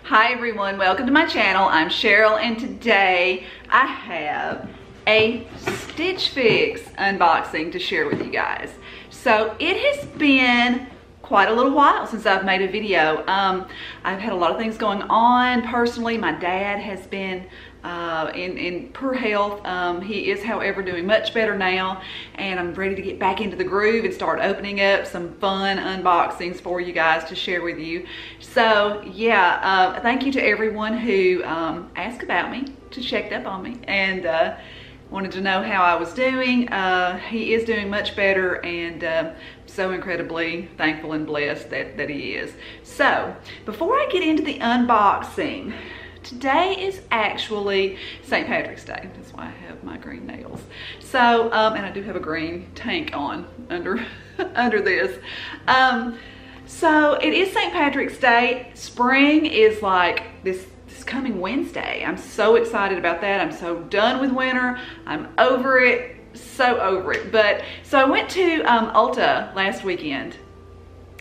Hi everyone, welcome to my channel. I'm Cheryl and today I have a Stitch Fix unboxing to share with you guys. So it has been quite a little while since I've made a video. I've had a lot of things going on personally. My dad has been in poor health. He is, however, doing much better now, and I'm ready to get back into the groove and start opening up some fun unboxings for you guys to share with you. So yeah, thank you to everyone who asked about me, to checked up on me, and wanted to know how I was doing. He is doing much better, and so incredibly thankful and blessed that he is. So before I get into the unboxing, today is actually St. Patrick's Day. That's why I have my green nails. So, and I do have a green tank on under this. So it is St. Patrick's Day. Spring is like this coming Wednesday. I'm so excited about that. I'm so done with winter. I'm over it, so over it. But so I went to Ulta last weekend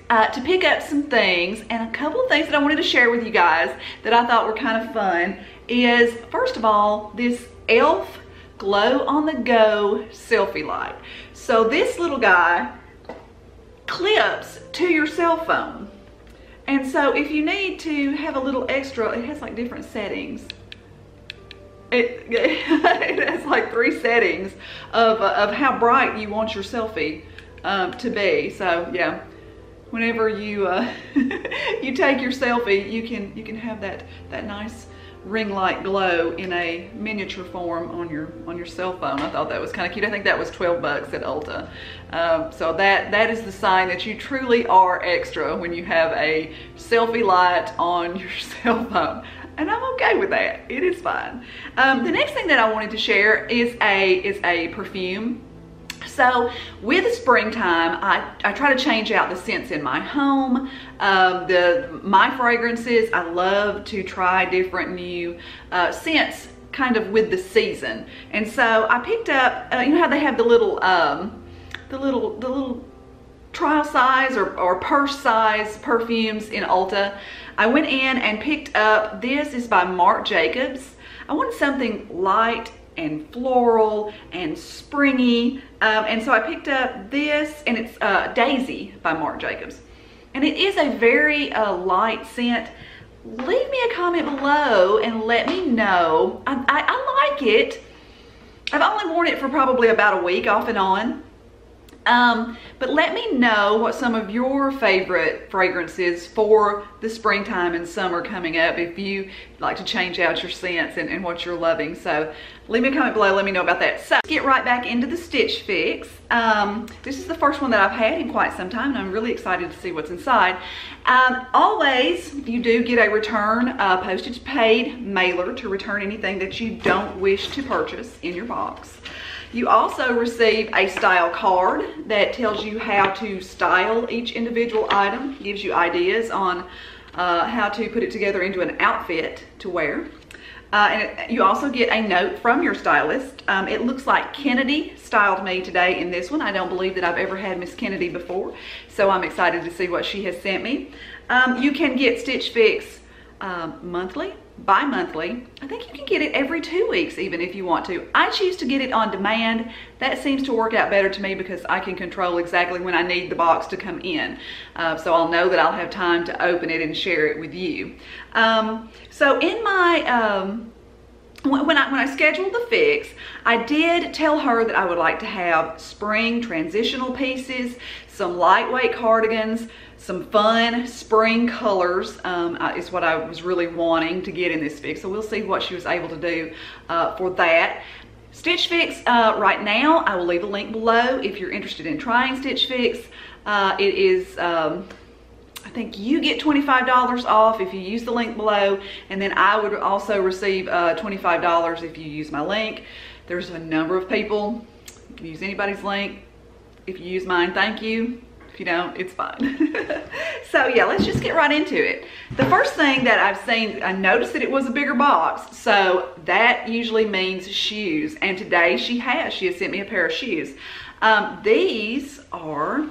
to pick up some things, and a couple of things that I wanted to share with you guys that I thought were kind of fun is, first of all, this e.l.f. glow on the go selfie light. So this little guy clips to your cell phone, and so if you need to have a little extra, it has like different settings. It has like 3 settings of how bright you want your selfie to be. So yeah, whenever you you take your selfie, you can have that nice ring light glow in a miniature form on your cell phone. I thought that was kind of cute. I think that was 12 bucks at Ulta. So that is the sign that you truly are extra when you have a selfie light on your cell phone. And I'm okay with that. It is fine. The next thing that I wanted to share is a perfume. So with the springtime, I try to change out the scents in my home. My fragrances, I love to try different new scents kind of with the season. And so I picked up, you know how they have the little trial size or purse size perfumes in Ulta. I went in and picked up, this is by Marc Jacobs. I wanted something light and floral and springy, and so I picked up this, and it's Daisy by Marc Jacobs, and it is a very light scent. Leave me a comment below and let me know. I like it. I've only worn it for probably about a week off and on. But let me know what some of your favorite fragrances for the springtime and summer coming up, if you like to change out your scents and what you're loving. So leave me a comment below, let me know about that. So let's get right back into the Stitch Fix. This is the first one that I've had in quite some time, and I'm really excited to see what's inside. Always, you do get a return postage paid mailer to return anything that you don't wish to purchase in your box. You also receive a style card that tells you how to style each individual item, gives you ideas on how to put it together into an outfit to wear. And you also get a note from your stylist. It looks like Kennedy styled me today in this one. I don't believe that I've ever had Miss Kennedy before, so I'm excited to see what she has sent me. You can get Stitch Fix monthly, bi-monthly. I think you can get it every 2 weeks even if you want to. I choose to get it on demand. That seems to work out better to me because I can control exactly when I need the box to come in. So I'll know that I'll have time to open it and share it with you. So in my when I scheduled the fix, I did tell her that I would like to have spring transitional pieces, some lightweight cardigans, some fun spring colors is what I was really wanting to get in this fix. So we'll see what she was able to do for that. Stitch Fix, right now, I will leave a link below if you're interested in trying Stitch Fix. It is, I think you get $25 off if you use the link below, and then I would also receive $25 if you use my link. There's a number of people. You can use anybody's link. If you use mine, thank you. If you don't, it's fine. So yeah, let's just get right into it. The first thing that I've seen, I noticed that it was a bigger box, so that usually means shoes, and today she has sent me a pair of shoes. These are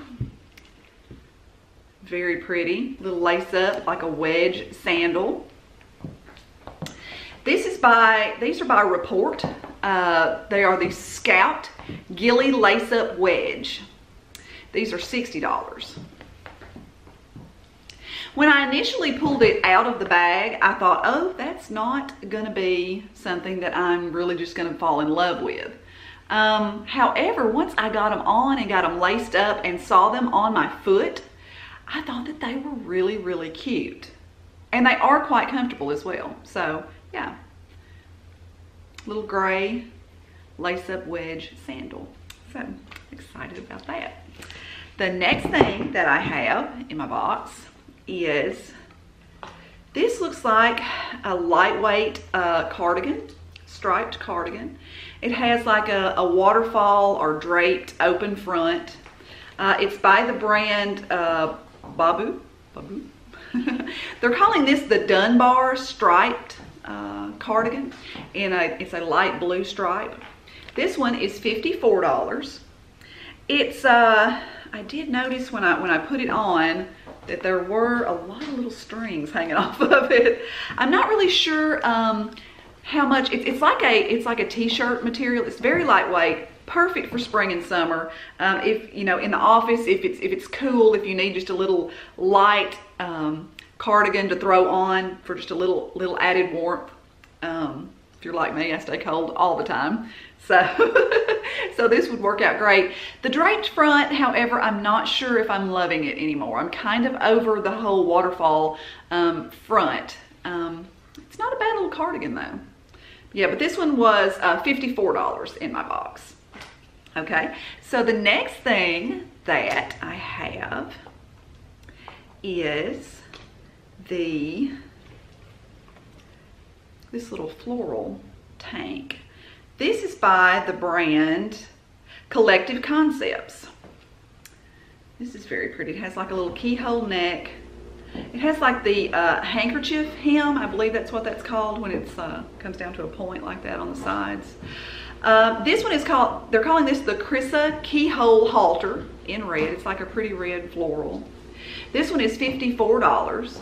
very pretty, little lace up, like a wedge sandal. These are by Report. They are the Scout Gilly Lace-Up Wedge. These are $60. When I initially pulled it out of the bag, I thought, oh, that's not gonna be something that I'm really just gonna fall in love with. However, once I got them on and got them laced up and saw them on my foot, I thought that they were really, really cute. And they are quite comfortable as well. So, yeah. Little gray lace-up wedge sandal. So, excited about that. The next thing that I have in my box is, this looks like a lightweight cardigan, striped cardigan. It has like a waterfall or draped open front. It's by the brand Babu. They're calling this the Dunbar striped cardigan, and it's a light blue stripe. This one is $54. It's I did notice when I put it on that there were a lot of little strings hanging off of it. I'm not really sure how much. It's like a t-shirt material. It's very lightweight, perfect for spring and summer. If you know, in the office, if it's cool, if you need just a little light cardigan to throw on for just a little added warmth. If you're like me, I stay cold all the time. So this would work out great. The draped front, however, I'm not sure if I'm loving it anymore. I'm kind of over the whole waterfall front. It's not a bad little cardigan though. Yeah, but this one was $54 in my box. Okay, so the next thing that I have is this little Floral Tank. This is by the brand Collective Concepts. This is very pretty. It has like a little keyhole neck. It has like the handkerchief hem. I believe that's what that's called when it comes down to a point like that on the sides. This one is called, they're calling this the Krissa Keyhole Halter in red. It's like a pretty red floral. This one is $54.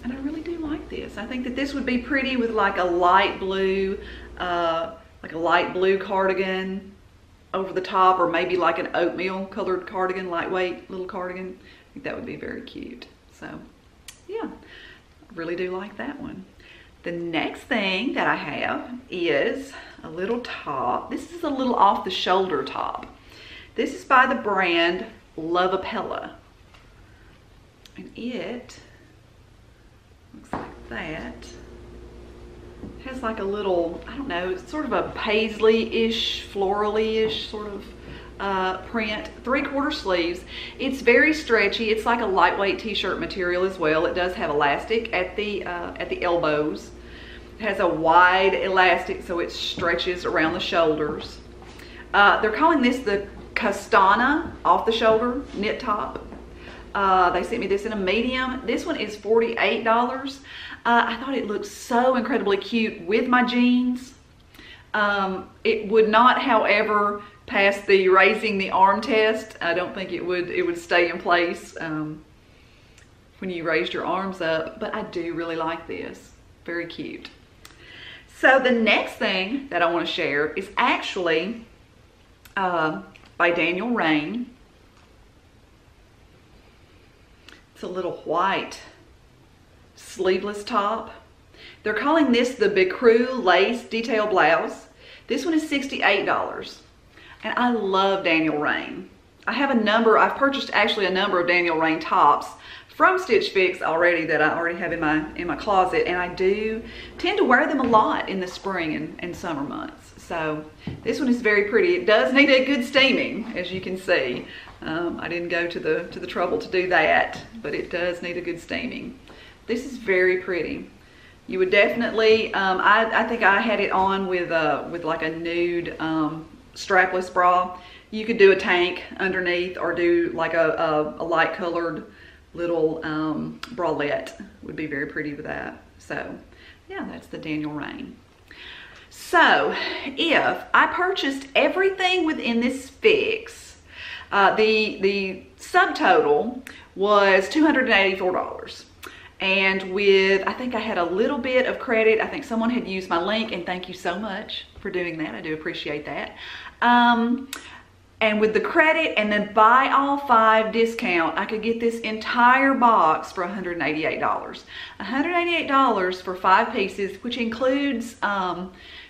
And I really do like this. I think that this would be pretty with like a light blue cardigan over the top, or maybe like an oatmeal colored cardigan, lightweight little cardigan. I think that would be very cute. So yeah, I really do like that one. The next thing that I have is a little top. This is a little off the shoulder top. This is by the brand Loveappella. And it looks like that. It has like a little, I don't know, it's sort of a paisley-ish, florally-ish sort of print, 3/4 sleeves. It's very stretchy. It's like a lightweight t-shirt material as well. It does have elastic at the elbows. It has a wide elastic, so it stretches around the shoulders. They're calling this the Castana off the shoulder knit top. They sent me this in a medium. This one is $48. I thought it looked so incredibly cute with my jeans. It would not, however, pass the raising the arm test. I don't think it would stay in place when you raised your arms up, but I do really like this. Very cute. So the next thing that I want to share is actually by Raine. It's a little white sleeveless top. They're calling this the Bicreux Lace Detail Blouse. This one is $68. And I love Raine. I've purchased actually a number of Raine tops from Stitch Fix already that I already have in my closet, and I do tend to wear them a lot in the spring and summer months. So this one is very pretty. It does need a good steaming, as you can see. I didn't go to the trouble to do that, but it does need a good steaming. This is very pretty. You would definitely, I think I had it on with like a nude strapless bra. You could do a tank underneath, or do like a light colored little bralette. Would be very pretty with that. So yeah, that's the Raine. So if I purchased everything within this fix, the subtotal was $284. and with, I think I had a little bit of credit. I think someone had used my link, and thank you so much for doing that. I do appreciate that. And with the credit and the buy all 5 discount, I could get this entire box for $188. $188 for 5 pieces, which includes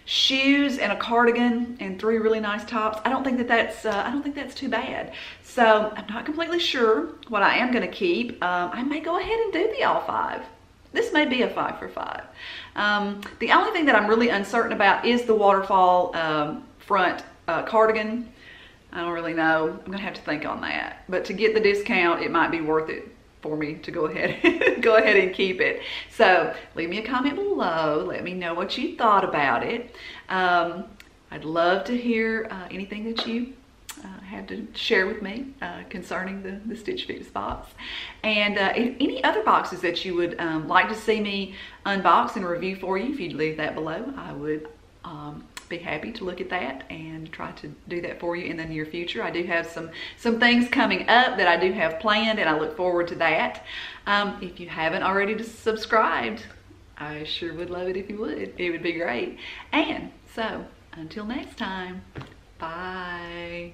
shoes and a cardigan and 3 really nice tops. I don't think that's too bad. So I'm not completely sure what I am going to keep. I may go ahead and do the all 5. This may be a 5 for 5. The only thing that I'm really uncertain about is the waterfall front cardigan. I don't really know. I'm gonna have to think on that. But to get the discount, it might be worth it for me to go ahead and keep it. So leave me a comment below. Let me know what you thought about it. I'd love to hear anything that you have to share with me concerning the Stitch Fix box. And any other boxes that you would like to see me unbox and review for you, if you'd leave that below, I would be happy to look at that and try to do that for you in the near future. I do have some things coming up that I do have planned, and I look forward to that. If you haven't already subscribed, I sure would love it if you would. It would be great. And so until next time, bye.